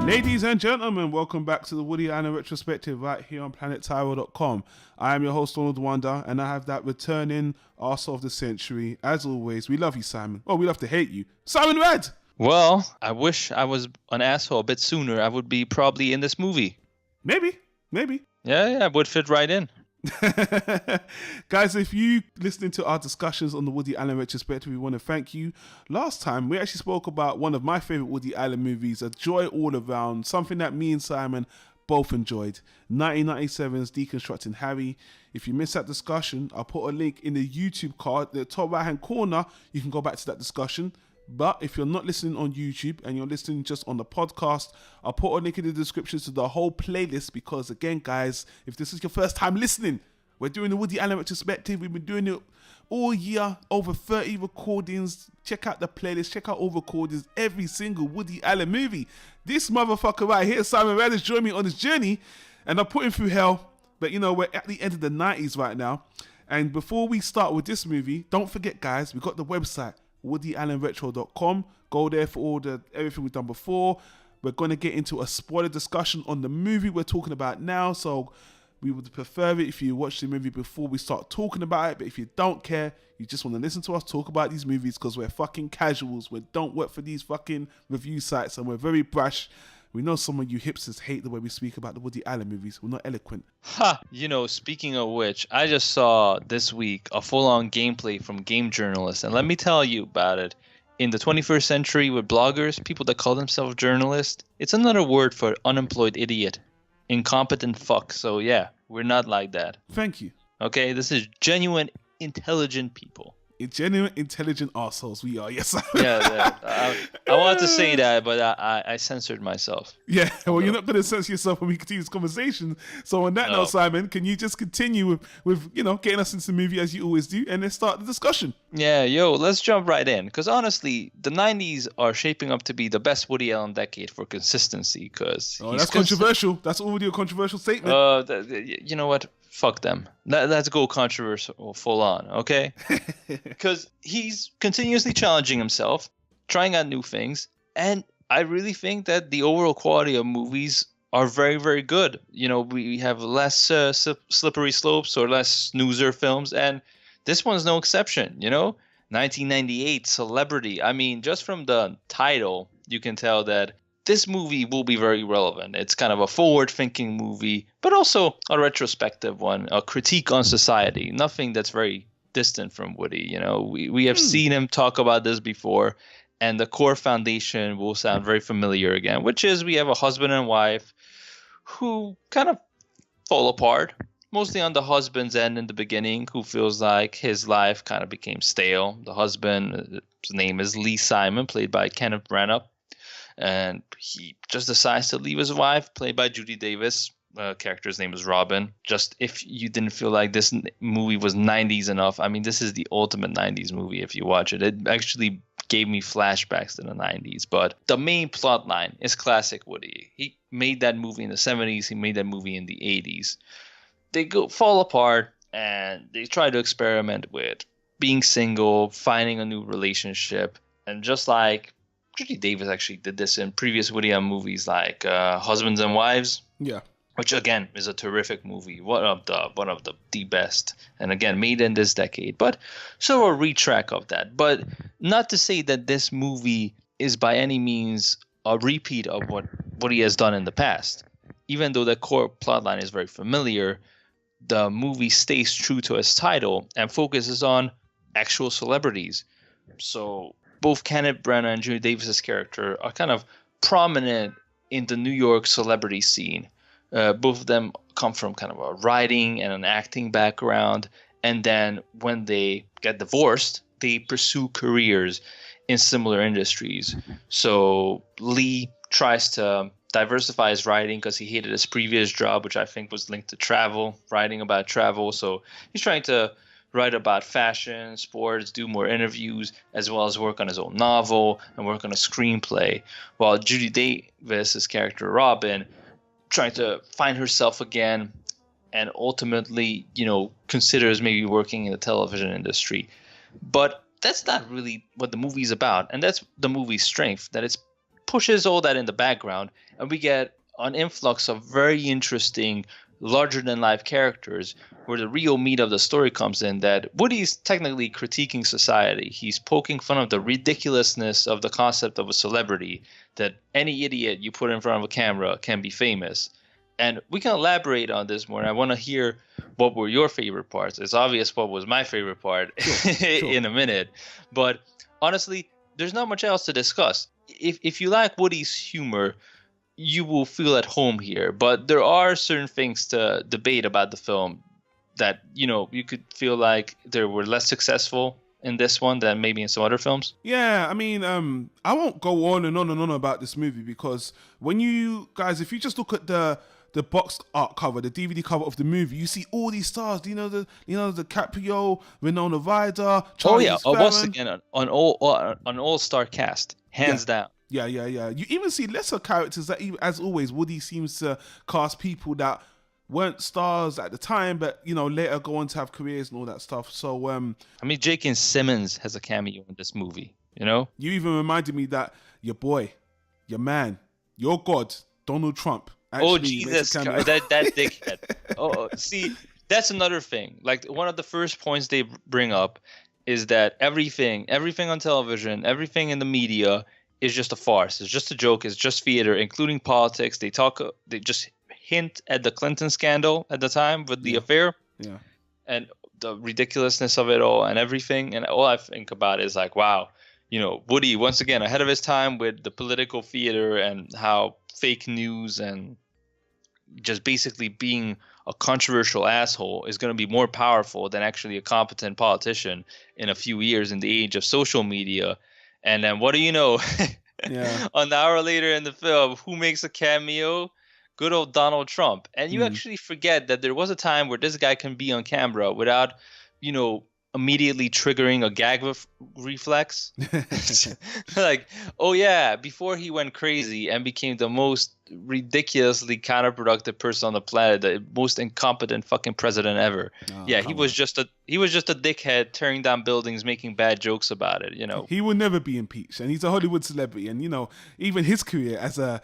Ladies and gentlemen, welcome back to the Woody Allen retrospective right here on planettyro.com. I am your host, Donald Wonder, and I have that returning arsehole of the century. As always, we love you, Simon. Oh, we love to hate you. Simon Red! Well, I wish I was an asshole a bit sooner. I would be probably in this movie. Maybe. Yeah, it would fit right in. Guys, if you listening to our discussions on the Woody Allen retrospective, we want to thank you. Last time we actually spoke about one of my favorite Woody Allen movies, a joy all around, something that me and Simon both enjoyed, 1997's Deconstructing Harry. If you missed that discussion, I'll put a link in the YouTube card, the top right hand corner. You can go back to that discussion. But if you're not listening on YouTube and you're listening just on the podcast, I'll put a link in the description to the whole playlist, because again, guys, if this is your first time listening, we're doing the Woody Allen retrospective. We've been doing it all year, over 30 recordings. Check out the playlist, check out all recordings, every single Woody Allen movie. This motherfucker right here, Simon Red, has joined me on this journey, and I put him through hell. But you know, we're at the end of the 90s right now. And before we start with this movie, don't forget, guys, we got the website, WoodyAllenRetro.com. Go there for all everything we've done before. We're going to get into a spoiler discussion on the movie we're talking about now, so we would prefer it if you watch the movie before we start talking about it. But if you don't care, you just want to listen to us talk about these movies, because we're fucking casuals. We don't work for these fucking review sites, and we're very brash. We know some of you hipsters hate the way we speak about the Woody Allen movies. We're not eloquent. Ha! Speaking of which, I just saw this week a full-on gameplay from Game Journalists, and let me tell you about it. In the 21st century with bloggers, people that call themselves journalists, it's another word for unemployed idiot. Incompetent fuck. So yeah, we're not like that. Thank you. Okay, this is genuine, intelligent people. Genuine, intelligent assholes we are, yes. Yeah. I wanted to say that, but I censored myself. Yeah, well, you're not going to censor yourself when we continue this conversation. So on that note, Simon, can you just continue with getting us into the movie as you always do, and then start the discussion? Yeah, let's jump right in. Because honestly, the 90s are shaping up to be the best Woody Allen decade for consistency. That's controversial. That's already a controversial statement. You know what? Fuck them. Let's go controversial full on, okay? Because he's continuously challenging himself, trying out new things, and I really think that the overall quality of movies are very, very good. We have less slippery slopes or less snoozer films, and this one's no exception, 1998, Celebrity. I mean, just from the title, you can tell that this movie will be very relevant. It's kind of a forward-thinking movie, but also a retrospective one, a critique on society. Nothing that's very distant from Woody. We have seen him talk about this before, and the core foundation will sound very familiar again, which is we have a husband and wife who kind of fall apart, mostly on the husband's end in the beginning, who feels like his life kind of became stale. The husband, his name is Lee Simon, played by Kenneth Branagh. And he just decides to leave his wife, played by Judy Davis. Character's name is Robin. Just if you didn't feel like this movie was 90s enough, I mean, this is the ultimate 90s movie if you watch it. It actually gave me flashbacks to the 90s. But the main plot line is classic Woody. He made that movie in the 70s. He made that movie in the 80s. They fall apart, and they try to experiment with being single, finding a new relationship. And just like Judy Davis actually did this in previous Woody Allen movies like Husbands and Wives. Yeah. Which again is a terrific movie, one of the best, and again made in this decade. But so a retrack of that. But not to say that this movie is by any means a repeat of what he has done in the past. Even though the core plotline is very familiar, the movie stays true to its title and focuses on actual celebrities. So both Kenneth Branagh and Judy Davis's character are kind of prominent in the New York celebrity scene. Both of them come from kind of a writing and an acting background. And then when they get divorced, they pursue careers in similar industries. So Lee tries to diversify his writing because he hated his previous job, which I think was linked to travel, writing about travel. So he's trying to write about fashion, sports, do more interviews, as well as work on his own novel and work on a screenplay. While Judy Davis's character, Robin, trying to find herself again and ultimately, considers maybe working in the television industry. But that's not really what the movie's about. And that's the movie's strength, that it's pushes all that in the background, and we get an influx of very interesting, larger-than-life characters where the real meat of the story comes in, that Woody's technically critiquing society. He's poking fun of the ridiculousness of the concept of a celebrity, that any idiot you put in front of a camera can be famous. And we can elaborate on this more. And I want to hear what were your favorite parts. It's obvious what was my favorite part in a minute. But honestly, there's not much else to discuss. If you like Woody's humor, you will feel at home here. But there are certain things to debate about the film that, you could feel like they were less successful in this one than maybe in some other films. Yeah, I mean, I won't go on and on and on about this movie, because when you guys, if you just look at the box art cover, the DVD cover of the movie, you see all these stars. The DiCaprio, Winona Ryder, Charlize Theron. Once again, an all-star cast, hands down. Yeah. You even see lesser characters that, even, as always, Woody seems to cast people that weren't stars at the time, but later go on to have careers and all that stuff. So I mean, J.K. Simmons has a cameo in this movie. You even reminded me that your boy, your man, your god, Donald Trump. Actually, Jesus Christ, that dickhead. See, that's another thing. Like, one of the first points they bring up is that everything on television, everything in the media is just a farce. It's just a joke. It's just theater, including politics. They just hint at the Clinton scandal at the time with the affair. Yeah. And the ridiculousness of it all and everything. And all I think about is like, wow, Woody, once again, ahead of his time with the political theater and how fake news and just basically being a controversial asshole is going to be more powerful than actually a competent politician in a few years in the age of social media. And then what do you know? An hour later in the film, who makes a cameo? Good old Donald Trump. And you actually forget that there was a time where this guy can be on camera without, immediately triggering a gag reflex. Like, oh yeah, before he went crazy and became the most ridiculously counterproductive person on the planet, the most incompetent fucking president ever. He was just a dickhead tearing down buildings, making bad jokes about it. He will never be impeached, and he's a Hollywood celebrity, and even his career as a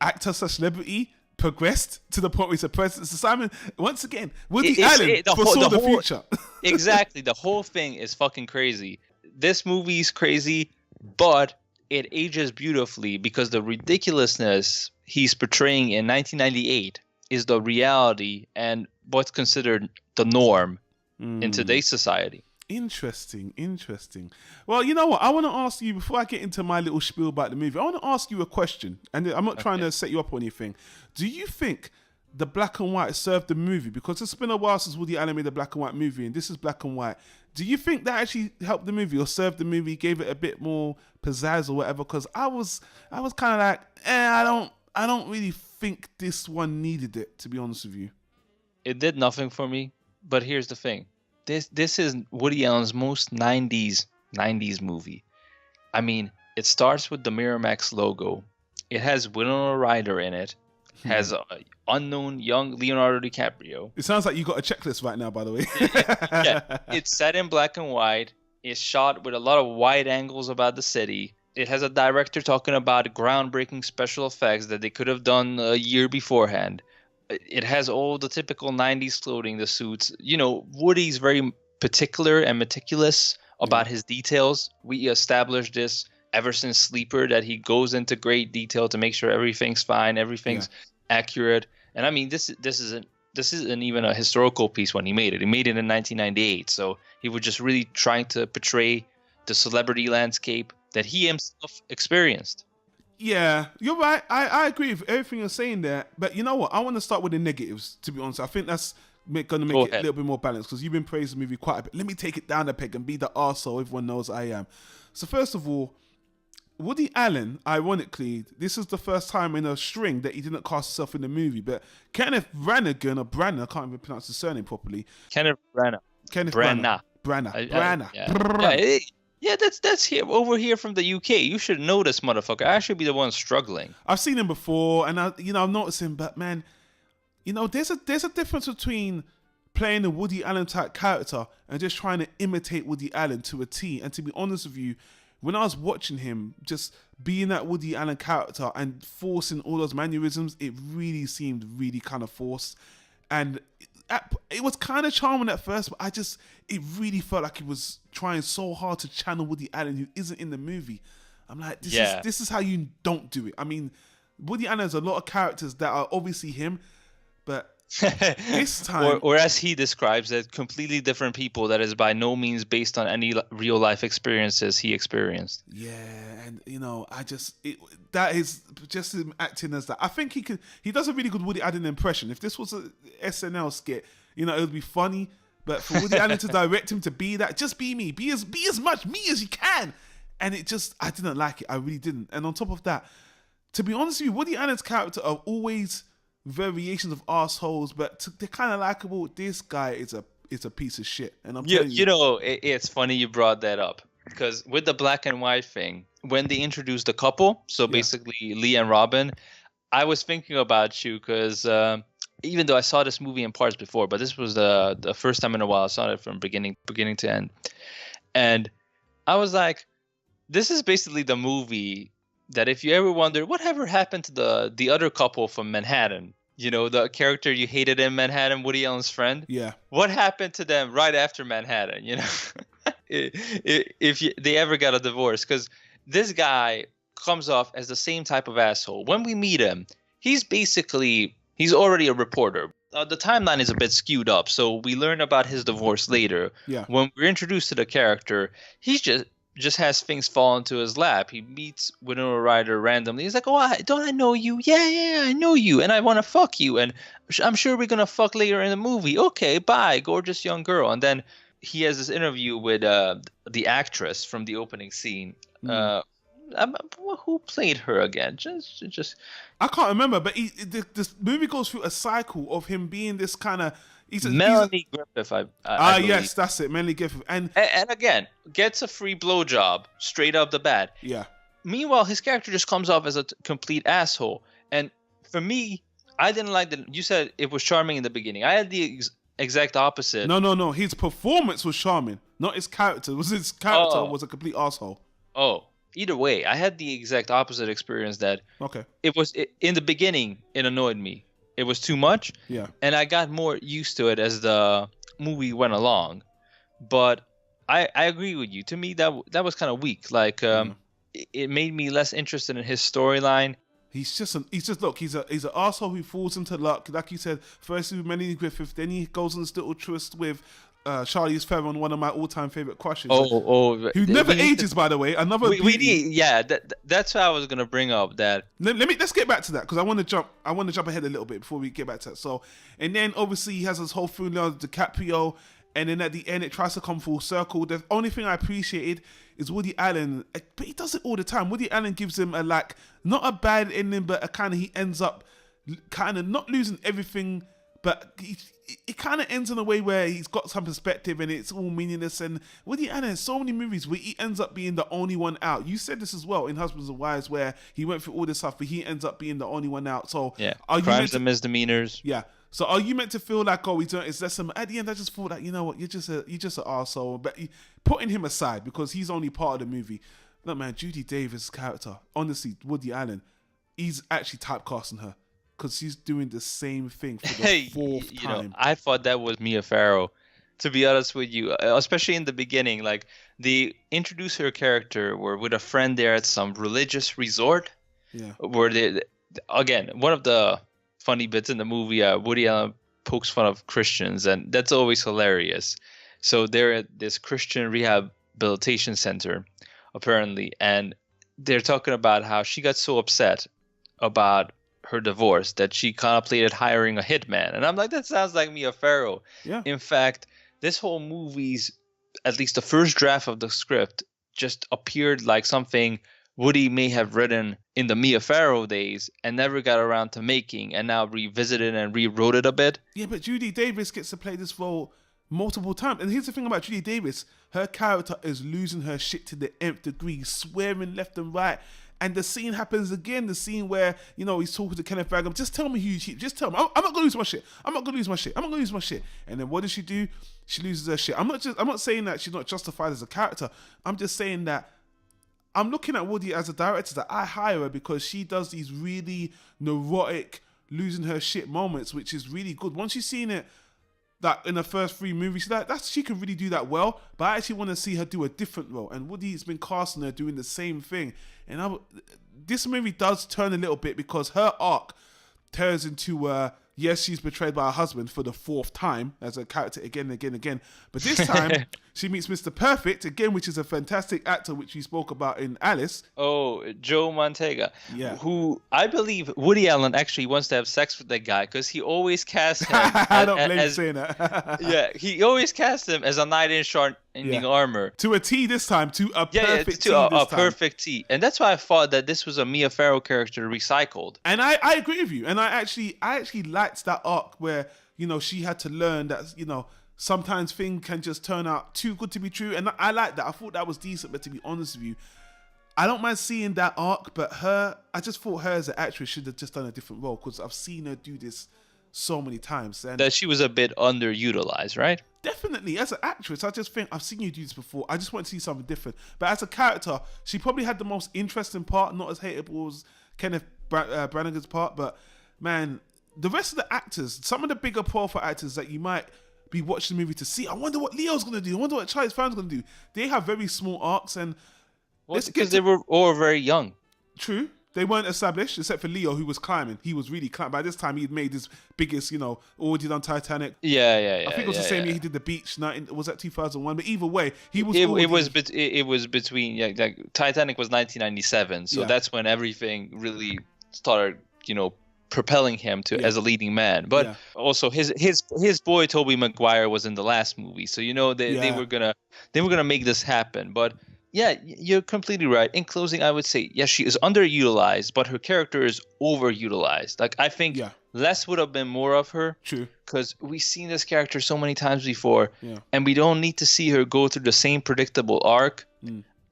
actor/celebrity progressed to the point where he's a president. So Simon, once again, Woody Allen foresaw the future. Exactly. The whole thing is fucking crazy. This movie's crazy, but it ages beautifully because the ridiculousness he's portraying in 1998 is the reality and what's considered the norm in today's society. Interesting. Well, you know what? I want to ask you, before I get into my little spiel about the movie, I want to ask you a question. And I'm not trying to set you up on anything. Do you think the black and white served the movie? Because it's been a while since Woody Allen made a black and white movie, and this is black and white. Do you think that actually helped the movie or served the movie, gave it a bit more pizzazz or whatever? Because I was kind of like, I don't really think this one needed it, to be honest with you. It did nothing for me, but here's the thing. This is Woody Allen's most 90s movie. I mean, it starts with the Miramax logo. It has Winona Ryder in it. Has unknown young Leonardo DiCaprio. It sounds like you got a checklist right now, by the way. Yeah, it's set in black and white. It's shot with a lot of wide angles about the city. It has a director talking about groundbreaking special effects that they could have done a year beforehand. It has all the typical 90s clothing, the suits. Woody's very particular and meticulous about his details. We established this ever since Sleeper, that he goes into great detail to make sure everything's fine, everything's accurate. And I mean, this isn't even a historical piece when he made it. He made it in 1998. So he was just really trying to portray the celebrity landscape that he himself experienced. Yeah, you're right. I agree with everything you're saying there. But you know what? I want to start with the negatives, to be honest. I think that's going to make it a little bit more balanced, because you've been praising the movie quite a bit. Let me take it down a peg and be the arsehole everyone knows I am. So first of all, Woody Allen, ironically, this is the first time in a string that he didn't cast himself in the movie. But Kenneth Branagh, I can't even pronounce his surname properly. Kenneth Branagh. Branagh. Yeah, that's here over here from the UK. You should know this motherfucker. I should be the one struggling. I've seen him before, and I've noticed him. But man, there's a difference between playing a Woody Allen type character and just trying to imitate Woody Allen to a T. And to be honest with you, when I was watching him, just being that Woody Allen character and forcing all those mannerisms, it really seemed really kind of forced. And it was kind of charming at first, but it really felt like he was trying so hard to channel Woody Allen, who isn't in the movie. I'm like, this is how you don't do it. I mean, Woody Allen has a lot of characters that are obviously him, but this time, or as he describes it, completely different people that is by no means based on any real life experiences he experienced. Yeah, and that is just him acting as that. I think he does a really good Woody Allen impression. If this was a SNL skit, it would be funny. But for Woody Allen to direct him to be that, just be me, be as much me as you can. And I didn't like it. I really didn't. And on top of that, to be honest with you, Woody Allen's character are always variations of assholes, but they're kind of likable. This guy is a piece of shit, and I'm telling you. It's funny you brought that up, because with the black and white thing, when they introduced the couple, so basically Lee and Robin, I was thinking about you because even though I saw this movie in parts before, but this was the first time in a while I saw it from beginning to end, and I was like, this is basically the movie that if you ever wonder whatever happened to the other couple from Manhattan, the character you hated in Manhattan, Woody Allen's friend. Yeah. What happened to them right after Manhattan? If they ever got a divorce, because this guy comes off as the same type of asshole. When we meet him, he's already a reporter. The timeline is a bit skewed up, so we learn about his divorce later. Yeah. When we're introduced to the character, he's just has things fall into his lap. He meets Winona Ryder randomly. He's like, don't I know you? Yeah, I know you, and I want to fuck you, and I'm sure we're going to fuck later in the movie. Okay, bye, gorgeous young girl. And then he has this interview with the actress from the opening scene. Who played her again? Just I can't remember, but this movie goes through a cycle of him being this kind of... Melanie Griffith, I believe. Yes, that's it, Melanie Griffith. And again, gets a free blowjob straight up the bat. Yeah. Meanwhile, his character just comes off as a complete asshole. And for me, I didn't like that. You said it was charming in the beginning. I had the exact opposite. No. His performance was charming, not his character. His character was a complete asshole. Oh, either way, I had the exact opposite experience. That in the beginning, it annoyed me. It was too much. Yeah. And I got more used to it as the movie went along. But I agree with you. To me, that was kind of weak. Like, it made me less interested in his storyline. He's an asshole who falls into luck. Like you said, first with Melanie Griffith, then he goes on this little tryst with Charlize Theron, one of my all-time favorite crushes. Who never ages, by the way. Another that's what I was gonna bring up. That let's get back to that, because I want to jump ahead a little bit before we get back to that. So, and then obviously he has this whole thing with DiCaprio, and then at the end it tries to come full circle. The only thing I appreciated is Woody Allen, but he does it all the time. Woody Allen gives him not a bad ending, but a kind of, he ends up kind of not losing everything, but it kind of ends in a way where he's got some perspective and it's all meaningless. And Woody Allen has so many movies where he ends up being the only one out. You said this as well in Husbands and Wives, where he went through all this stuff, but he ends up being the only one out. So crimes and misdemeanors. Yeah. So are you meant to feel like, it's less than... At the end, I just thought that, you know what, you're just an arsehole. But putting him aside, because he's only part of the movie. Look, man, Judy Davis' character, honestly, Woody Allen, he's actually typecasting her, because she's doing the same thing for the fourth time. I thought that was Mia Farrow, to be honest with you, especially in the beginning. Like, they introduce her character with a friend there at some religious resort. Yeah. Where again, one of the funny bits in the movie, Woody Allen pokes fun of Christians, and that's always hilarious. So they're at this Christian rehabilitation center, apparently, and they're talking about how she got so upset about her divorce that she contemplated hiring a hitman. And I'm like, that sounds like Mia Farrow. Yeah. In fact, this whole movie's, at least the first draft of the script, just appeared like something Woody may have written in the Mia Farrow days and never got around to making, and now revisited and rewrote it a bit. Yeah, but Judy Davis gets to play this role multiple times. And here's the thing about Judy Davis. Her character is losing her shit to the nth degree, swearing left and right. And the scene happens again, the scene where, he's talking to Kenneth Branagh. Just tell me who you cheat. Just tell me. I'm not going to lose my shit. I'm not going to lose my shit. And then what does she do? She loses her shit. I'm not saying that she's not justified as a character. I'm just saying that I'm looking at Woody as a director that I hire her because she does these really neurotic, losing her shit moments, which is really good. Once you've seen it, that in the first 3 movies, she can really do that well. But I actually want to see her do a different role, and Woody's been casting her doing the same thing. And this movie does turn a little bit because her arc turns into yes, she's betrayed by her husband for the 4th time as a character again and again and again. But this time, she meets Mr. Perfect again, which is a fantastic actor, which we spoke about in Alice. Oh, Joe Montega. Yeah. Who I believe Woody Allen actually wants to have sex with that guy because he always casts him I don't blame you saying that. Yeah, he always casts him as a knight in shining armor. To a T this time, to a perfect T to this a time. Perfect T. And that's why I thought that this was a Mia Farrow character recycled. And I agree with you. And I actually liked that arc where, she had to learn that, sometimes things can just turn out too good to be true. And I like that. I thought that was decent. But to be honest with you, I don't mind seeing that arc. But I just thought her as an actress should have just done a different role because I've seen her do this so many times. And that she was a bit underutilized, right? Definitely. As an actress, I just think I've seen you do this before. I just want to see something different. But as a character, she probably had the most interesting part, not as hateable as Kenneth Branagan's part. But man, the rest of the actors, some of the bigger profile actors that you might be watching the movie to see, I wonder what Leo's going to do. I wonder what Charlie's Theron's going to do. They have very small arcs. And because they were all very young. True. They weren't established, except for Leo, who was climbing. He was really climbing. By this time, he had made his biggest, already done Titanic. Yeah. I think it was the same year he did the beach. Was that 2001? But either way, he was. It was between Titanic was 1997, so that's when everything really started, propelling him to as a leading man. But also his boy Tobey Maguire was in the last movie, so they were gonna make this happen, but. Yeah, you're completely right. In closing, I would say, yes, she is underutilized, but her character is overutilized. Like, I think less would have been more of her. True. Because we've seen this character so many times before, and we don't need to see her go through the same predictable arc.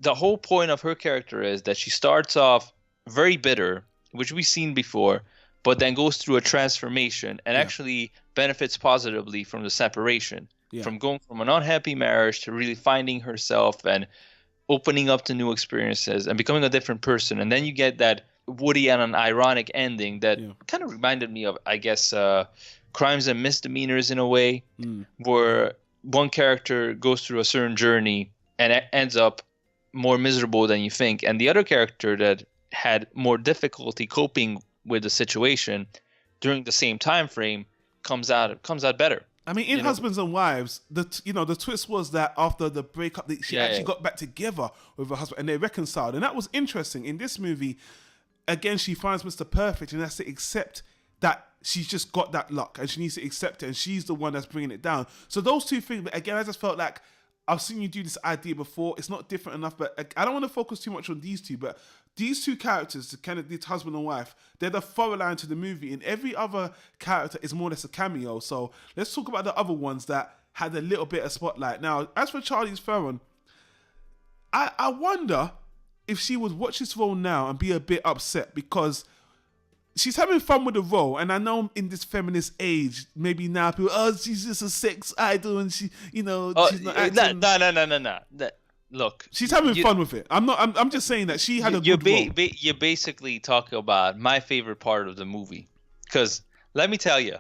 The whole point of her character is that she starts off very bitter, which we've seen before, but then goes through a transformation and actually benefits positively from the separation. From going from an unhappy marriage to really finding herself and opening up to new experiences and becoming a different person. And then you get that Woody Allen ironic ending that kind of reminded me of, I guess, Crimes and Misdemeanors in a way, where one character goes through a certain journey and ends up more miserable than you think. And the other character that had more difficulty coping with the situation during the same time frame comes out better. I mean, in Husbands and Wives, the twist was that after the breakup, she actually got back together with her husband and they reconciled. And that was interesting. In this movie, again, she finds Mr. Perfect and has to accept that she's just got that luck and she needs to accept it and she's the one that's bringing it down. So those two things, but again, I just felt like I've seen you do this idea before. It's not different enough, but I don't want to focus too much on these two, but these two characters, the kind of this husband and wife, they're the thorough line to the movie, and every other character is more or less a cameo. So let's talk about the other ones that had a little bit of spotlight. Now, as for Charlize Theron, I wonder if she would watch this role now and be a bit upset because she's having fun with the role, and I know in this feminist age, maybe now people, she's just a sex idol, and she, she's not acting. No. Look, she's having fun with it. I'm just saying that she had a good role. You basically talk about my favorite part of the movie, because let me tell you,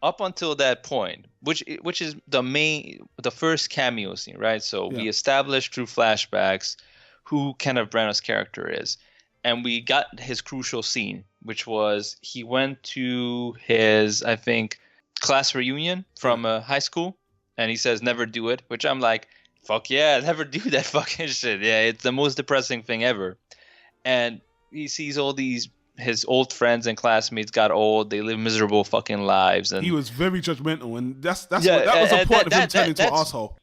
up until that point, which is the first cameo scene, right? So we established through flashbacks who Kenneth Branagh's character is, and we got his crucial scene, which was he went to his, I think, class reunion from high school, and he says, "Never do it," which I'm like, fuck yeah, never do that fucking shit. Yeah, it's the most depressing thing ever. And he sees all his old friends and classmates got old, they live miserable fucking lives. And he was very judgmental, and that was a point of him turning into an asshole.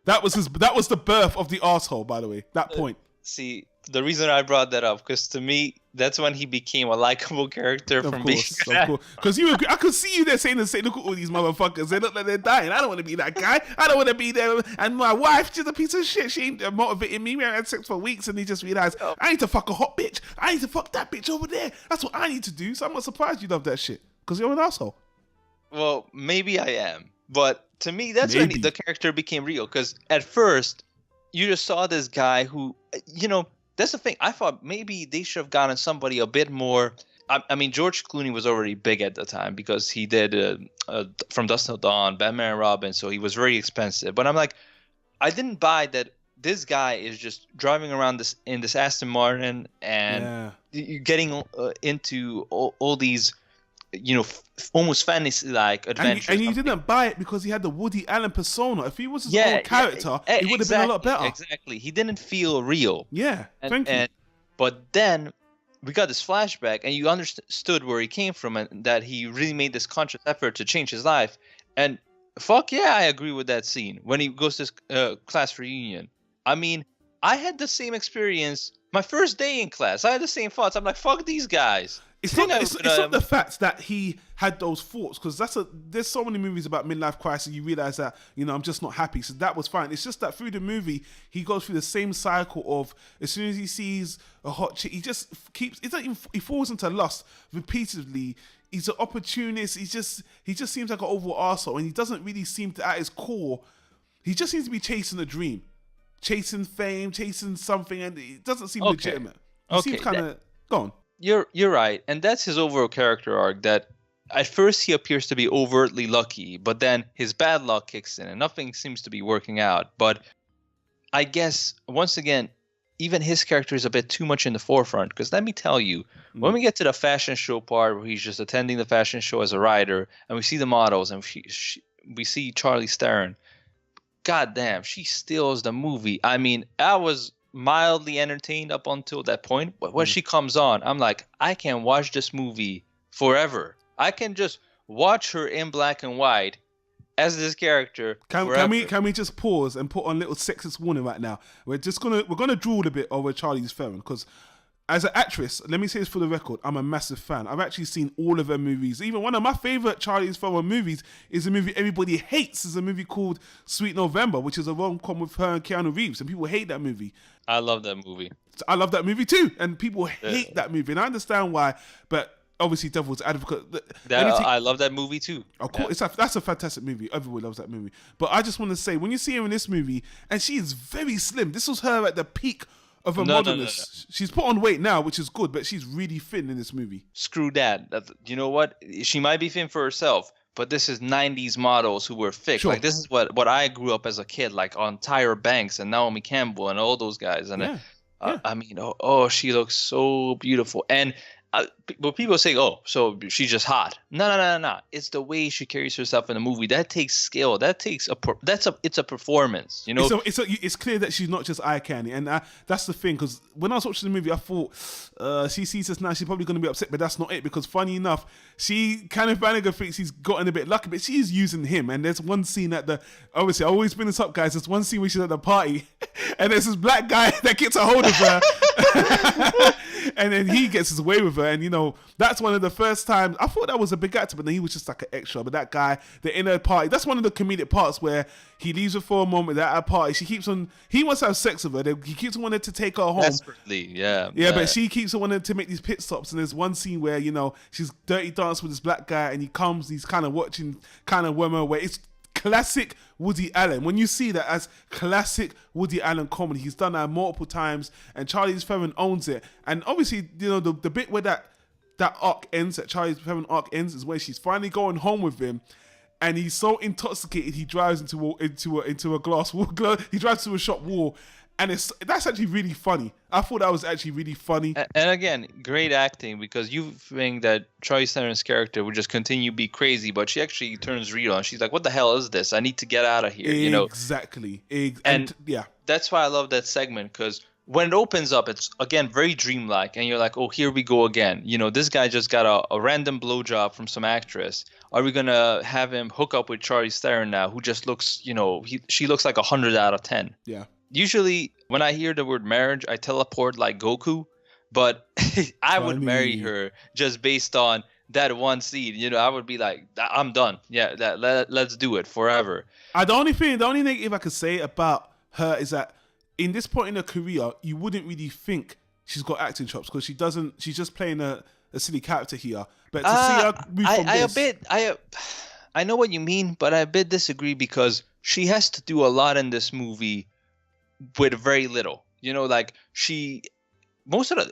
That was the birth of the asshole, by the way, that point. See, the reason I brought that up, because to me, that's when he became a likable character from being. Of course. Because I could see you there saying, look at all these motherfuckers. They look like they're dying. I don't want to be that guy. I don't want to be there. And my wife, she's a piece of shit. She ain't motivating me. We had sex for weeks, and he just realized, I need to fuck a hot bitch. I need to fuck that bitch over there. That's what I need to do. So I'm not surprised you love that shit. Because you're an asshole. Well, maybe I am. But to me, that's when the character became real. Because at first, you just saw this guy who, that's the thing. I thought maybe they should have gotten somebody a bit more. I mean, George Clooney was already big at the time because he did From Dusk Till Dawn, Batman and Robin, so he was very expensive. But I'm like, I didn't buy that this guy is just driving around in this Aston Martin and getting into all these, almost fantasy-like adventures. And you didn't buy it because he had the Woody Allen persona. If he was his own character, it would have been a lot better. Exactly. He didn't feel real. Yeah, thank you. But then we got this flashback, and you understood where he came from and that he really made this conscious effort to change his life. And fuck yeah, I agree with that scene when he goes to his class reunion. I mean, I had the same experience my first day in class. I had the same thoughts. I'm like, fuck these guys. It's not the fact that he had those thoughts, because there's so many movies about midlife crisis. You realize that, I'm just not happy. So that was fine. It's just that through the movie, he goes through the same cycle of, as soon as he sees a hot chick, he just keeps, he falls into lust repeatedly. He's an opportunist. He just seems like an overall arsehole, and he doesn't really seem to, at his core, he just seems to be chasing a dream, chasing fame, chasing something, and it doesn't seem legitimate. He seems kind of gone. You're right, and that's his overall character arc. That at first he appears to be overtly lucky, but then his bad luck kicks in, and nothing seems to be working out. But I guess once again, even his character is a bit too much in the forefront. Because let me tell you, when we get to the fashion show part where he's just attending the fashion show as a rider, and we see the models, and we see Charlize Theron. God damn, she steals the movie. I mean, I was mildly entertained up until that point, but when she comes on, I'm like, I can watch this movie forever. I can just watch her in black and white as this character. Can we just pause and put on little sexist warning right now? We're gonna drool a bit over Charlize Theron, because as an actress, let me say this for the record, I'm a massive fan. I've actually seen all of her movies. Even one of my favorite Charlize Theron movies is a movie everybody hates. It's a movie called Sweet November, which is a rom-com with her and Keanu Reeves, and people hate that movie. I love that movie. I love that movie too, and people hate that movie, and I understand why, but obviously Devil's Advocate. I love that movie too. Of course, that's a fantastic movie. Everyone loves that movie. But I just want to say, when you see her in this movie, and she is very slim. This was her at the peak of her modernness. She's put on weight now, which is good, but she's really thin in this movie. Screw that. You know what? She might be thin for herself, but this is 90s models who were thick. Sure. Like, this is what I grew up as a kid, like on Tyra Banks and Naomi Campbell and all those guys. And I mean, she looks so beautiful. And but people say, so she's just hot. No. It's the way she carries herself in the movie. That takes skill. That takes it's a performance. It's clear that she's not just eye candy, and that's the thing. Because when I was watching the movie, I thought she sees us now, she's probably going to be upset, but that's not it. Because funny enough, Kenneth Branagh thinks he's gotten a bit lucky, but she's using him. And there's one scene obviously I always bring this up, guys. There's one scene where she's at the party, and there's this black guy that gets a hold of her. And then he gets his way with her, and that's one of the first times I thought that was a big actor, but then he was just like an extra. But that guy, the inner party, that's one of the comedic parts where he leaves her for a moment at a party. He wants to have sex with her. He keeps wanting to take her home desperately. Yeah, but she keeps wanting to make these pit stops. And there's one scene where she's dirty dancing with this black guy, and he's kind of watching kind of women where it's classic Woody Allen. When you see that as classic Woody Allen comedy, he's done that multiple times, and Charlize Theron owns it. And obviously, the bit where that arc ends, that Charlize Theron arc ends, is where she's finally going home with him, and he's so intoxicated he drives into a glass wall. He drives to a shop wall. And that's actually really funny. I thought that was actually really funny. And again, great acting, because you think that Charlize Theron's character would just continue to be crazy, but she actually turns real and she's like, what the hell is this? I need to get out of here. Exactly. And that's why I love that segment, because when it opens up, it's, again, very dreamlike. And you're like, oh, here we go again. This guy just got a random blowjob from some actress. Are we going to have him hook up with Charlize Theron now, who just looks, she looks like 100 out of 10. Yeah. Usually, when I hear the word marriage, I teleport like Goku, but I would marry her just based on that one scene. I would be like, I'm done. Yeah, let's do it forever. The only negative I could say about her is that in this point in her career, you wouldn't really think she's got acting chops, because she's just playing a silly character here. But to see her move from I know what you mean, but I a bit disagree, because she has to do a lot in this movie with very little. Like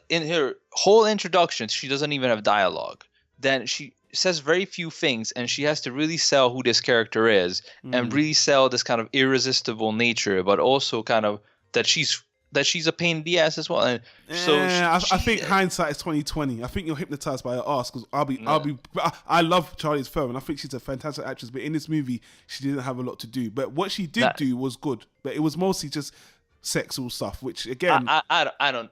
in her whole introduction, she doesn't even have dialogue. Then she says very few things, and she has to really sell who this character is and really sell this kind of irresistible nature, but also kind of that she's a pain in the ass as well. And so I think hindsight is 2020. I think you're hypnotized by her ass, because I love Charlize Theron. I think she's a fantastic actress, but in this movie she didn't have a lot to do. But what she did do was good. But it was mostly just sexual stuff, which again, I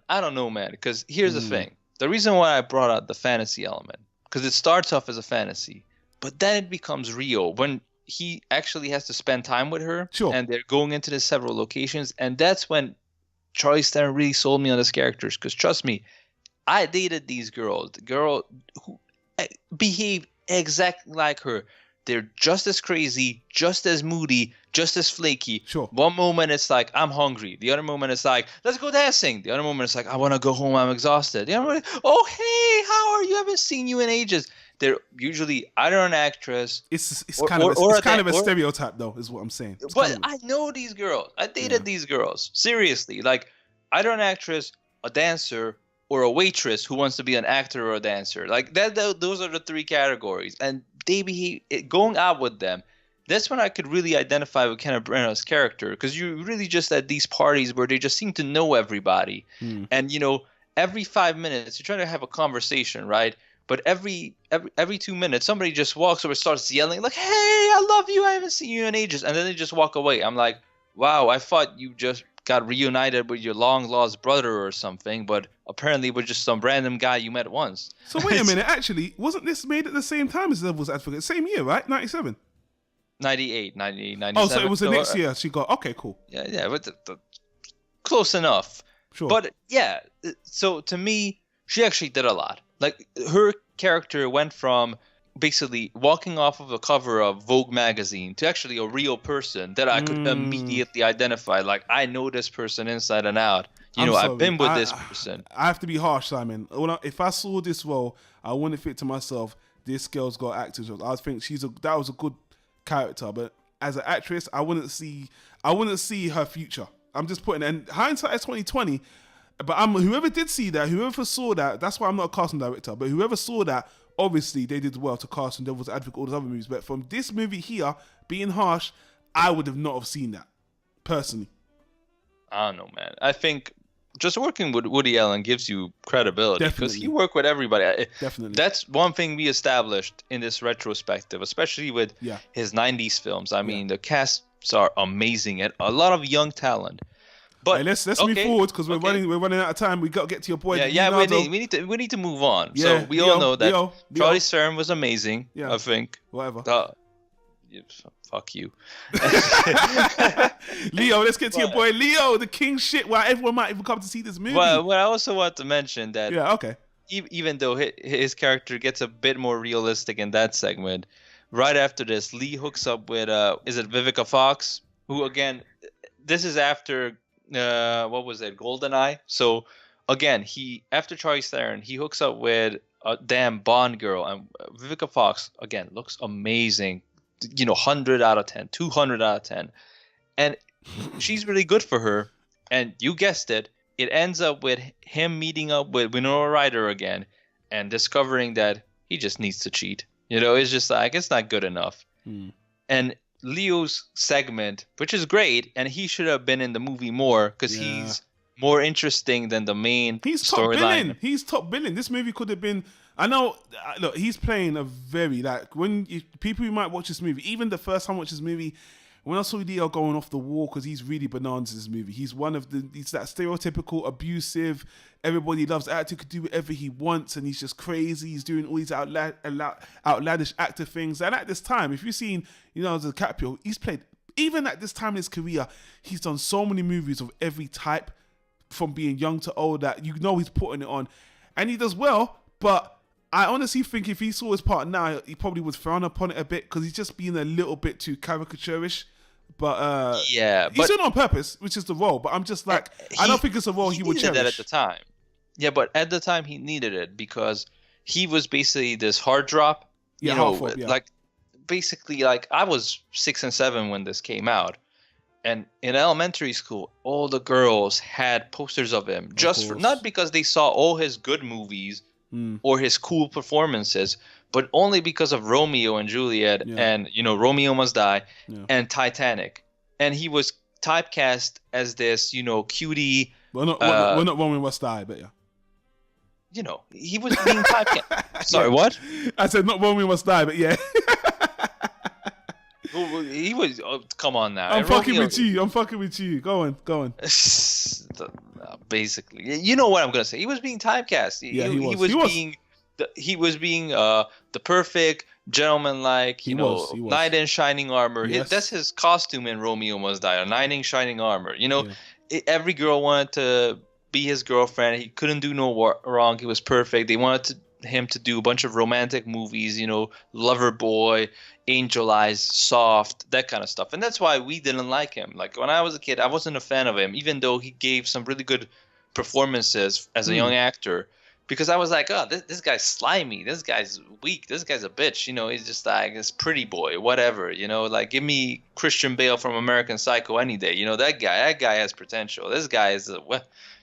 don't know, man. Because here's the thing: the reason why I brought out the fantasy element, because it starts off as a fantasy, but then it becomes real when he actually has to spend time with her, and they're going into the several locations, and that's when Charlize Theron really sold me on these characters. Because trust me, I dated these girls, the girl who behaved exactly like her. They're just as crazy, just as moody, just as flaky. One moment it's like, I'm hungry. The other moment it's like, let's go dancing. The other moment it's like, I want to go home, I'm exhausted. The other moment, oh, hey, how are you? I haven't seen you in ages. They're usually either an actress. It's kind of a stereotype, though, is what I'm saying. But I know these girls. I dated these girls. Seriously. Like, either an actress, a dancer, or a waitress who wants to be an actor or a dancer. Like, those are the three categories. And they behave, going out with them, that's when I could really identify with Kenneth Branagh's character. Because you really just at these parties where they just seem to know everybody. And, every 5 minutes, you're trying to have a conversation, right? But every 2 minutes, somebody just walks over, starts yelling like, "Hey, I love you! I haven't seen you in ages," and then they just walk away. I'm like, "Wow, I thought you just got reunited with your long lost brother or something, but apparently with just some random guy you met once." So wait a minute, actually, wasn't this made at the same time as Devil's Advocate? Same year, right? 97? 98, 97. Oh, so it was the next year she got. Okay, cool. Yeah, but close enough. Sure. But yeah, so to me, she actually did a lot. Like, her character went from basically walking off of the cover of Vogue magazine to actually a real person that I could immediately identify. Like, I know this person inside and out. I've been with this person. I have to be harsh, Simon. If I saw this role, I wouldn't think to myself, this girl's got acting jobs. I think that was a good character, but as an actress, I wouldn't see her future. I'm just putting, and hindsight is 2020. But whoever did see that, whoever saw that, that's why I'm not a casting director, but whoever saw that, obviously they did well to cast in Devil's Advocate, all those other movies. But from this movie here, being harsh, I would have not have seen that, personally. I don't know, man. I think just working with Woody Allen gives you credibility, because he worked with everybody. Definitely. That's one thing we established in this retrospective, especially with his 90s films. I mean, the casts are amazing and a lot of young talent. But hey, let's move forward, because we're running out of time. We got to get to your boy. We need to move on. Yeah, so we all know that Charlize Theron was amazing. Yeah. I think. Whatever. Fuck you, Leo. Let's get to your boy Leo, the king shit. Where everyone might even come to see this movie. Well, I also want to mention that. Yeah. Okay. Even though his character gets a bit more realistic in that segment, right after this, Lee hooks up with is it Vivica Fox, who again, this is after. What was it? GoldenEye. So again, after Charlize Theron, he hooks up with a damn Bond girl, and Vivica Fox again looks amazing. 100 out of 10, 200 out of 10, and she's really good for her. And you guessed it, it ends up with him meeting up with Winona Ryder again, and discovering that he just needs to cheat. It's just like, it's not good enough. And Leo's segment, which is great, and he should have been in the movie more, because he's more interesting than the main storyline. He's top billing. This movie could have been. I know. Look, he's playing a very people who might watch this movie, even the first time I watched this movie, when I saw Leo going off the wall, because he's really bananas in this movie. He's he's that stereotypical abusive, everybody loves actor, could do whatever he wants, and he's just crazy. He's doing all these outlandish actor things. And at this time, if you've seen, DiCaprio, he's played, even at this time in his career, he's done so many movies of every type, from being young to old, that he's putting it on. And he does well, but I honestly think if he saw his part now, he probably would frown upon it a bit, because he's just being a little bit too caricaturish. But he's doing it on purpose, which is the role. But I'm just like, I don't think it's a role he would cherish. That at the time. Yeah, but at the time he needed it, because he was basically this hard drop. Like basically, like I was 6 and 7 when this came out, And in elementary school, all the girls had posters of him, not because they saw all his good movies or his cool performances, but only because of Romeo and Juliet and, you know, Romeo Must Die and Titanic. And he was typecast as this, you know, cutie. We're not Romeo Must Die, but yeah. You know, he was being typecast. Sorry, what? I said not Romeo Must Die, but yeah. He was. Oh, come on now. I'm fucking with you. Go on. Basically, you know what I'm gonna say. He was being typecast. He was being the perfect gentleman-like, knight in shining armor. Yes. That's his costume in Romeo Must Die, a knight in shining armor. You know, every girl wanted to be his girlfriend. He couldn't do no wrong. He was perfect. They wanted him to do a bunch of romantic movies, you know, Lover Boy, Angel Eyes, Soft, that kind of stuff. And that's why we didn't like him. Like, when I was a kid, I wasn't a fan of him, even though he gave some really good performances as a young actor. Because I was like, oh, this guy's slimy. This guy's weak. This guy's a bitch. You know, he's just like this pretty boy, whatever. You know, like, give me Christian Bale from American Psycho any day. You know, that guy has potential. This guy is,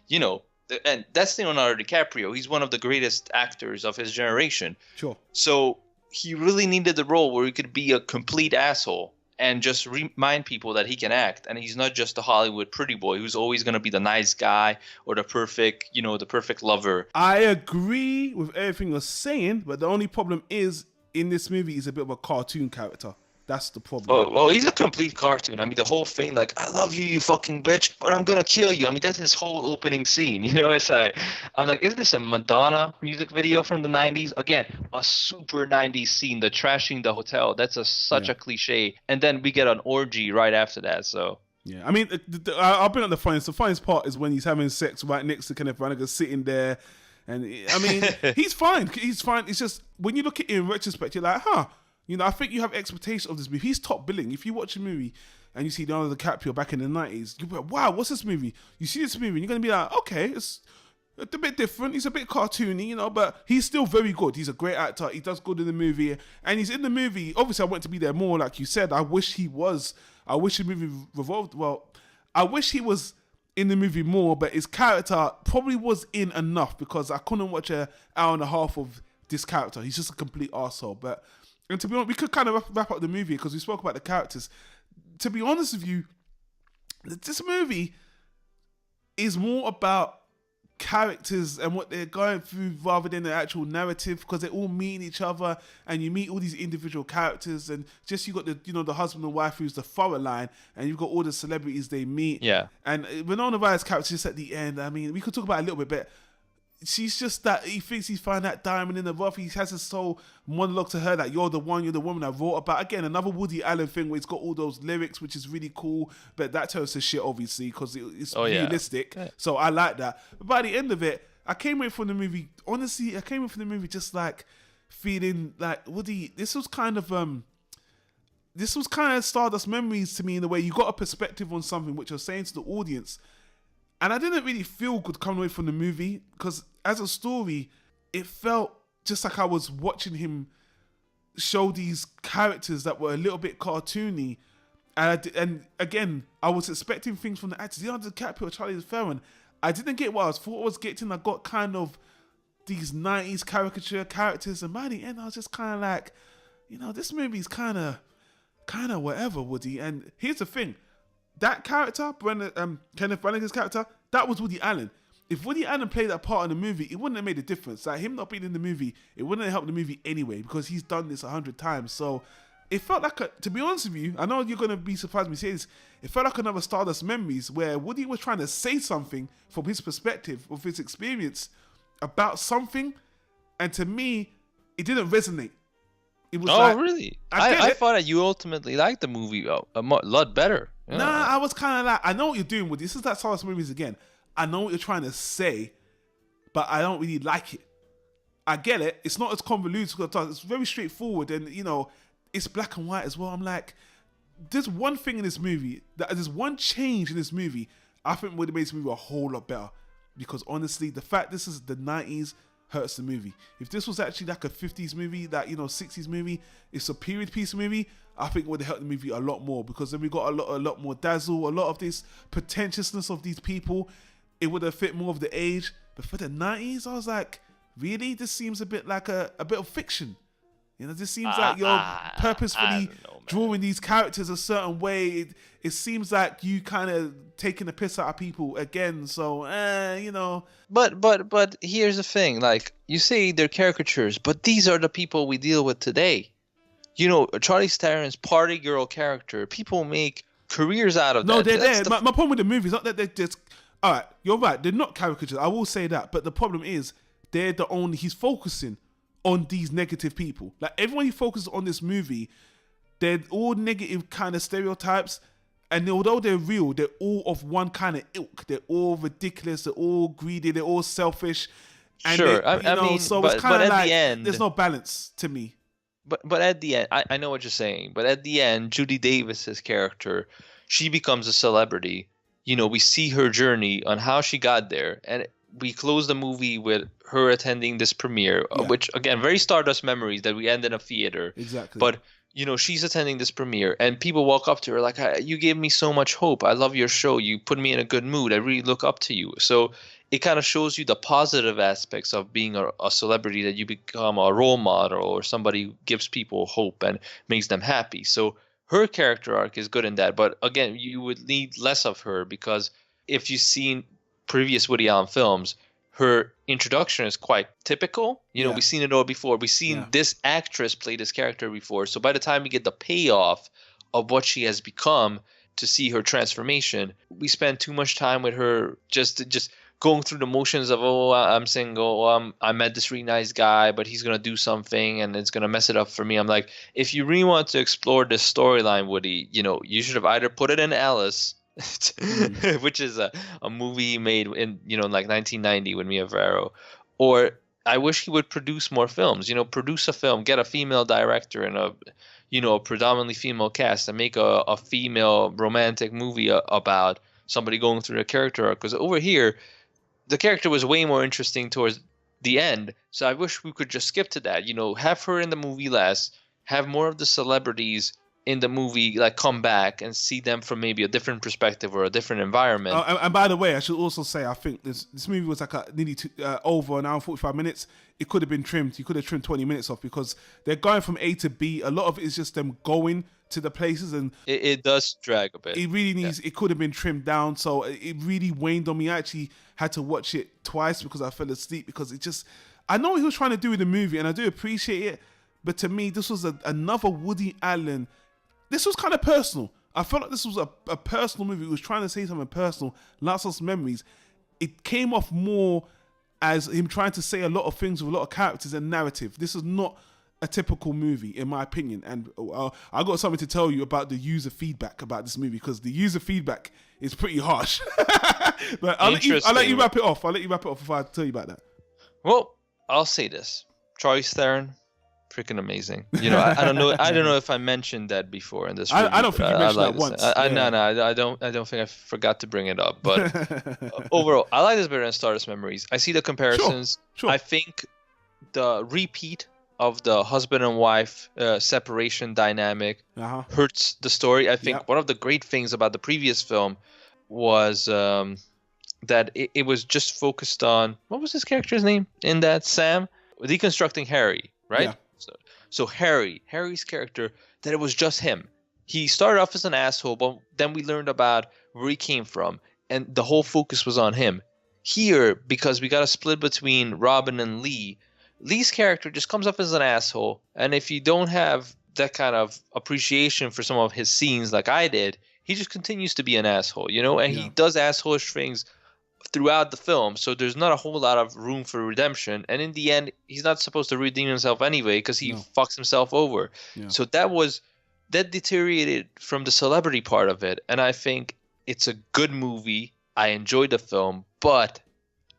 you know, and that's Leonardo DiCaprio. He's one of the greatest actors of his generation. Sure. So he really needed the role where he could be a complete asshole and just remind people that he can act. And he's not just a Hollywood pretty boy who's always going to be the nice guy or the perfect lover. I agree with everything you're saying, but the only problem is in this movie he's a bit of a cartoon character. That's the problem. Oh, well, he's a complete cartoon. I mean, the whole thing, like, I love you, you fucking bitch, but I'm gonna kill you. I mean, that's his whole opening scene. You know, it's like, I'm like, is this a Madonna music video from the 90s? Again, a super 90s scene, the trashing the hotel. That's such a cliche. And then we get an orgy right after that, so. Yeah, I mean, I'll bring up the funniest. The funniest part is when he's having sex right next to Kenneth Branagh sitting there. And, I mean, he's fine. He's fine. It's just, when you look at it in retrospect, you're like, huh. You know, I think you have expectations of this movie. He's top billing. If you watch a movie and you see Leonardo DiCaprio back in the 90s, you'll be like, wow, what's this movie? You see this movie and you're going to be like, okay, it's a bit different. He's a bit cartoony, you know, but he's still very good. He's a great actor. He does good in the movie. And he's in the movie. Obviously, I want to be there more, like you said. I wish he was. I wish the movie revolved. Well, I wish he was in the movie more, but his character probably was in enough because I couldn't watch an hour and a half of this character. He's just a complete arsehole. And to be honest, we could kind of wrap up the movie because we spoke about the characters. To be honest with you, this movie is more about characters and what they're going through rather than the actual narrative, because they all meet each other and you meet all these individual characters, and just you got the husband and wife who's the thorough line, and you've got all the celebrities they meet. Yeah. And Winona Ryder's character just at the end, I mean, we could talk about it a little bit, but she's just that he thinks he's found that diamond in the rough. He has this whole monologue to her that you're the woman I wrote about. Again, another Woody Allen thing where he's got all those lyrics, which is really cool. But that tells us shit, obviously, because it's realistic. Yeah. So I like that. But by the end of it, I came away from the movie. Honestly, I came away from the movie just like feeling like Woody. This was kind of Stardust Memories to me in the way you got a perspective on something which you're saying to the audience. And I didn't really feel good coming away from the movie because as a story, it felt just like I was watching him show these characters that were a little bit cartoony. And again, I was expecting things from the actors. Leonardo DiCaprio, Charlize Theron. I didn't get what I thought I was getting. I got kind of these 90s caricature characters. And by the end, I was just kind of like, this movie's kind of whatever, Woody. And here's the thing. That character, Kenneth Branagh's character, that was Woody Allen. If Woody Allen played that part in the movie, it wouldn't have made a difference. Like, him not being in the movie, it wouldn't have helped the movie anyway, because he's done this 100 times. So it felt like, to be honest with you, I know you're going to be surprised when me say this, it felt like another Stardust Memories where Woody was trying to say something from his perspective, of his experience about something, and to me, it didn't resonate. It was really? I thought that you ultimately liked the movie a lot better. Yeah. Nah, I was kind of like, I know what you're doing with this. This is that Stardust Memories again. I know what you're trying to say, but I don't really like it. I get it. It's not as convoluted. It's very straightforward, and it's black and white as well. I'm like, there's one thing in this movie, there's one change in this movie I think would have made this movie a whole lot better. Because honestly, the fact this is the 90s, hurts the movie. If this was actually like a 50s movie, that 60s movie, it's a period piece movie, I think it would have helped the movie a lot more, because then we got a lot more dazzle, a lot of this pretentiousness of these people. It would have fit more of the age. But for the 90s, I was like, really? This seems a bit like a bit of fiction. This seems like you're purposefully drawing these characters a certain way. It seems like you kind of taking the piss out of people again. So, But here's the thing. Like, you say they're caricatures, but these are the people we deal with today. Charlize Theron's party girl character, people make careers out of that. No, they're there. My problem with the movie is not that they're just... All right, you're right. They're not caricatures. I will say that. But the problem is, he's focusing on these negative people. Like, everyone he focuses on this movie, they're all negative kind of stereotypes. And although they're real, they're all of one kind of ilk. They're all ridiculous. They're all greedy. They're all selfish. And sure. So it's kind of like, there's no balance to me. But at the end, I know what you're saying. But at the end, Judy Davis's character, she becomes a celebrity. We see her journey on how she got there. And we close the movie with her attending this premiere, which, again, very Stardust memories that we end in a theater. Exactly. But, she's attending this premiere and people walk up to her like, you gave me so much hope. I love your show. You put me in a good mood. I really look up to you. So it kind of shows you the positive aspects of being a celebrity, that you become a role model or somebody who gives people hope and makes them happy. So her character arc is good in that. But again, you would need less of her, because if you've seen previous Woody Allen films, her introduction is quite typical. We've seen it all before. We've seen this actress play this character before. So by the time we get the payoff of what she has become, to see her transformation, we spend too much time with her just going through the motions of, I'm single, I met this really nice guy, but he's going to do something and it's going to mess it up for me. I'm like, if you really want to explore this storyline, Woody, you should have either put it in Alice, which is a movie made in, like 1990 with Mia Farrow, or I wish he would produce more films, produce a film, get a female director and a predominantly female cast, and make a female romantic movie about somebody going through their character arc. Because over here, the character was way more interesting towards the end. So I wish we could just skip to that. Have her in the movie less, have more of the celebrities in the movie like come back and see them from maybe a different perspective or a different environment. And by the way, I should also say, I think this movie was like nearly over an hour and 45 minutes. It could have been trimmed. You could have trimmed 20 minutes off, because they're going from A to B. A lot of it is just them going to the places, and it does drag a bit. It really needs. It could have been trimmed down, so it really waned on me. I actually had to watch it twice because I fell asleep, because it just... I know what he was trying to do with the movie, and I do appreciate it, but to me, this was another Woody Allen. This was kind of personal. I felt like this was a personal movie. He was trying to say something personal, lots of memories. It came off more as him trying to say a lot of things with a lot of characters and narrative. This is not a typical movie, in my opinion. And I got something to tell you about the user feedback about this movie, because the user feedback is pretty harsh. But I'll let you wrap it off. I'll let you wrap it off if I tell you about that. Well, I'll say this. Charlize Theron, freaking amazing. I don't know. I don't know if I mentioned that before in this review. I don't think you mentioned that once. No, I don't think I forgot to bring it up. But overall, I like this better than Stardust Memories. I see the comparisons. Sure. I think the repeat of the husband and wife separation dynamic hurts the story. I think one of the great things about the previous film was that it was just focused on, what was his character's name in that, Sam? Deconstructing Harry, right? Yeah. So Harry's character, that it was just him. He started off as an asshole, but then we learned about where he came from, and the whole focus was on him. Here, because we got a split between Robin and Lee's character just comes off as an asshole, and if you don't have that kind of appreciation for some of his scenes like I did, he just continues to be an asshole, and he does assholish things throughout the film, so there's not a whole lot of room for redemption, and in the end, he's not supposed to redeem himself anyway, because he fucks himself over. So that deteriorated from the celebrity part of it, and I think it's a good movie. I enjoyed the film, but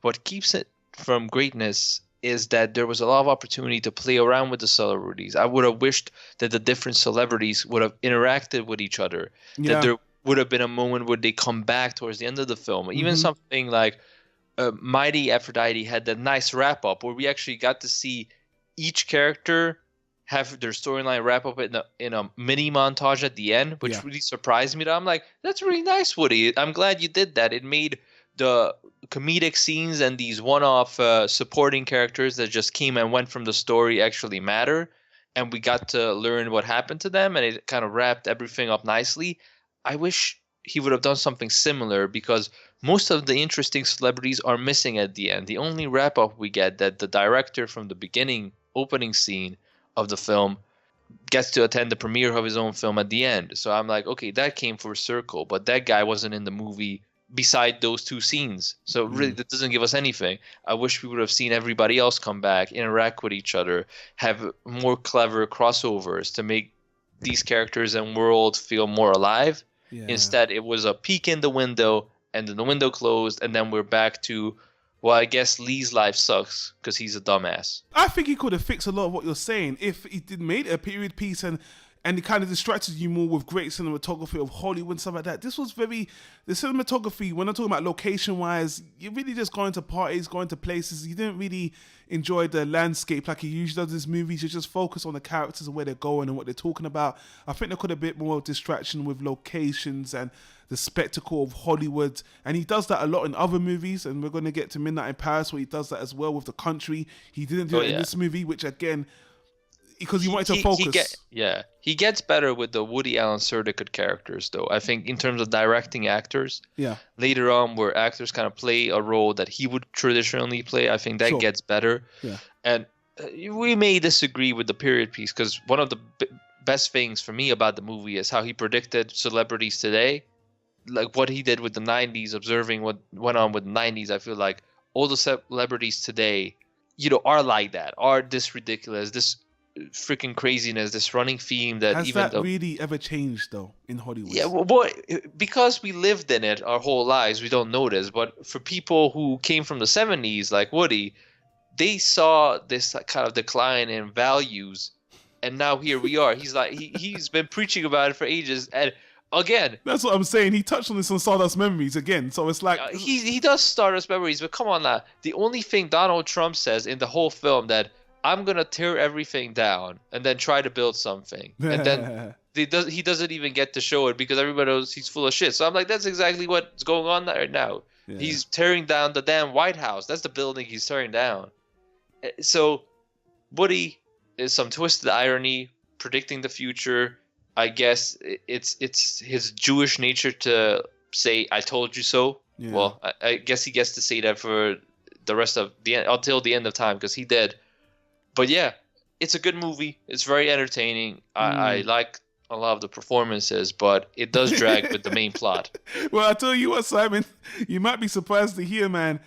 what keeps it from greatness is that there was a lot of opportunity to play around with the celebrities. I would have wished that the different celebrities would have interacted with each other, that there would have been a moment where they come back towards the end of the film. Even something like Mighty Aphrodite had that nice wrap up where we actually got to see each character have their storyline wrap up in a mini montage at the end, which really surprised me. I'm like, that's really nice, Woody. I'm glad you did that. It made the comedic scenes and these one-off supporting characters that just came and went from the story actually matter, and we got to learn what happened to them, and it kind of wrapped everything up nicely. I wish he would have done something similar, because most of the interesting celebrities are missing at the end. The only wrap-up we get that the director from the beginning opening scene of the film gets to attend the premiere of his own film at the end. So I'm like, okay, that came full circle, but that guy wasn't in the movie beside those two scenes. So really, that doesn't give us anything. I wish we would have seen everybody else come back, interact with each other, have more clever crossovers to make these characters and world feel more alive. Yeah. Instead, it was a peek in the window, and then the window closed, and then we're back to, well, I guess Lee's life sucks because he's a dumbass. I think he could have fixed a lot of what you're saying if he did made a period piece and it kind of distracted you more with great cinematography of Hollywood and stuff like that. This was the cinematography, when I'm talking about location-wise, you're really just going to parties, going to places. You didn't really enjoy the landscape like he usually does in his movies. You just focus on the characters and where they're going and what they're talking about. I think there could have been a bit more distraction with locations and the spectacle of Hollywood. And he does that a lot in other movies, and we're going to get to Midnight in Paris where he does that as well with the country. He didn't do it in this movie, which again, because he wanted to focus. He gets better with the Woody Allen Surrogate characters, though. I think in terms of directing actors, later on where actors kind of play a role that he would traditionally play, I think that gets better. Yeah. And we may disagree with the period piece, because one of the best things for me about the movie is how he predicted celebrities today. Like what he did with the 90s, observing what went on with the 90s. I feel like all the celebrities today, are like that, are this ridiculous, this freaking craziness, this running theme that really ever changed though in Hollywood? Yeah, well, because we lived in it our whole lives, we don't notice. But for people who came from the 70s, like Woody, they saw this kind of decline in values, and now here we are. He's like he's been preaching about it for ages, and again, that's what I'm saying. He touched on this on Stardust Memories again, so it's like he does Stardust Memories, but come on now. The only thing Donald Trump says in the whole film that I'm gonna tear everything down and then try to build something, and then he doesn't even get to show it because everybody knows he's full of shit. So I'm like, that's exactly what's going on right now. Yeah. He's tearing down the damn White House. That's the building he's tearing down. So Woody is some twisted irony, predicting the future. I guess it's his Jewish nature to say, "I told you so." Yeah. Well, I guess he gets to say that for the rest of until the end of time, because he did. But yeah, it's a good movie. It's very entertaining. I like a lot of the performances, but it does drag with the main plot. Well, I tell you what, Simon, you might be surprised to hear, man.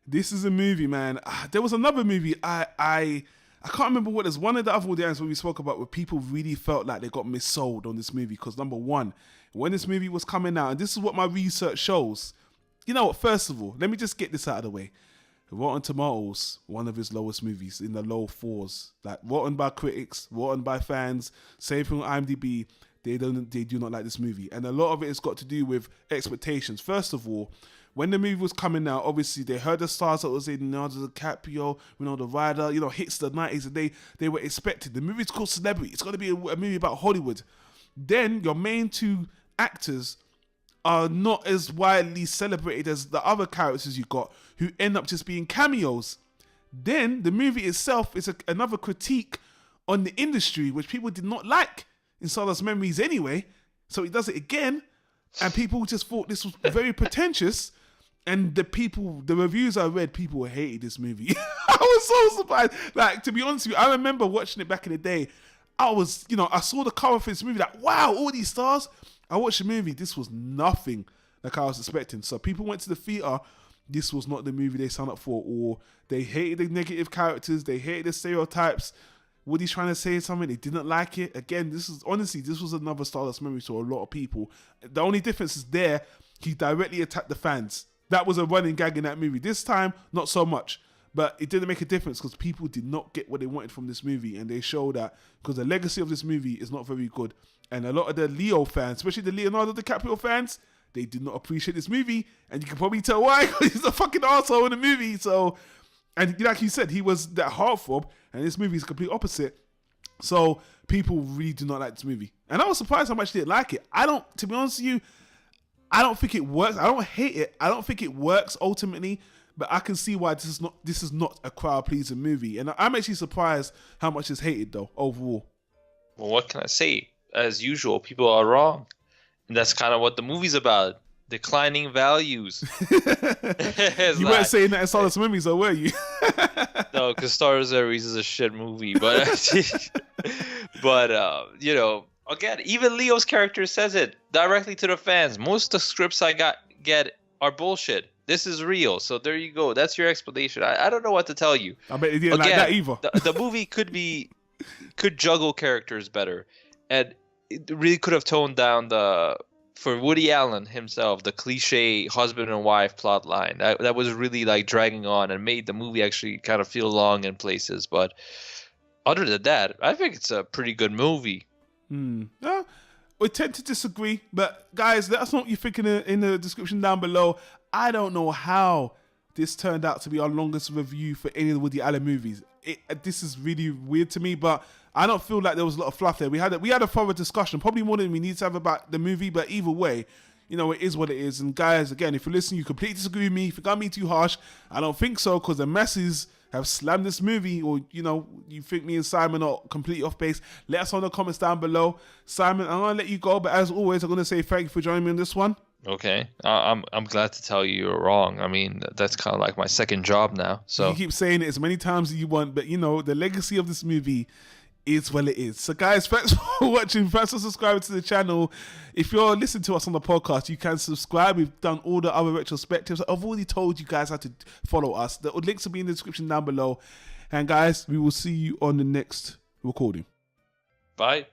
This is a movie, man. There was another movie. I can't remember what it is. One of the other audiences we spoke about where people really felt like they got missold on this movie. Because number one, when this movie was coming out, and this is what my research shows. You know what? First of all, let me just get this out of the way. Rotten Tomatoes, one of his lowest movies, in the low 4s. Like rotten by critics, rotten by fans, same thing on IMDb. They do not like this movie. And a lot of it has got to do with expectations. First of all, when the movie was coming out, obviously they heard the stars that was in Leonardo DiCaprio, the Rider, hits the 90s, and they were expected. The movie's called Celebrity. It's going to be a movie about Hollywood. Then your main two actors are not as widely celebrated as the other characters you got, who end up just being cameos. Then the movie itself is another critique on the industry, which people did not like in Stardust Memories anyway. So he does it again, and people just thought this was very pretentious. And the reviews I read, people hated this movie. I was so surprised. Like, to be honest with you, I remember watching it back in the day. I was, I saw the cover for this movie, like, wow, all these stars. I watched the movie. This was nothing like I was expecting. So people went to the theater. This was not the movie they signed up for, or they hated the negative characters. They hated the stereotypes. Woody's trying to say something. They didn't like it. Again, this was another Stardust Memory to a lot of people. The only difference is there, he directly attacked the fans. That was a running gag in that movie. This time, not so much. But it didn't make a difference because people did not get what they wanted from this movie. And they show that because the legacy of this movie is not very good. And a lot of the Leo fans, especially the Leonardo DiCaprio fans, they did not appreciate this movie, and you can probably tell why, because he's a fucking arsehole in the movie. So, and like you said, he was that heartthrob, and this movie is the complete opposite. So people really do not like this movie, and I was surprised how much they didn't like it. To be honest with you, I don't think it works. I don't hate it. I don't think it works ultimately, but I can see why this is not a crowd pleasing movie, and I'm actually surprised how much it's hated though overall. Well, what can I say? As usual, people are wrong. And that's kind of what the movie's about. Declining values. You weren't saying that in Star Wars movies, though, were you? No, because Star Wars is a shit movie. But, again, even Leo's character says it directly to the fans. Most of the scripts I get are bullshit. This is real. So there you go. That's your explanation. I don't know what to tell you. I bet they didn't like that either. The movie could juggle characters better. And it really could have toned down for Woody Allen himself, the cliche husband and wife plot line. That was really like dragging on and made the movie actually kind of feel long in places. But other than that, I think it's a pretty good movie. No, we tend to disagree, but guys, let us know what you think in the description down below. I don't know how this turned out to be our longest review for any of the Woody Allen movies. This is really weird to me, but I don't feel like there was a lot of fluff there. We had a thorough discussion, probably more than we need to have about the movie, but either way, it is what it is. And guys, again, if you're listening, you completely disagree with me. If you got me too harsh, I don't think so, because the masses have slammed this movie, or, you think me and Simon are completely off base, let us know in the comments down below. Simon, I'm going to let you go, but as always, I'm going to say thank you for joining me on this one. Okay, I'm glad to tell you you're wrong. I mean, that's kind of like my second job now. So you keep saying it as many times as you want, but the legacy of this movie is what it is. So guys, thanks for watching. Thanks for subscribing to the channel. If you're listening to us on the podcast, you can subscribe. We've done all the other retrospectives. I've already told you guys how to follow us. The links will be in the description down below. And guys, we will see you on the next recording. Bye.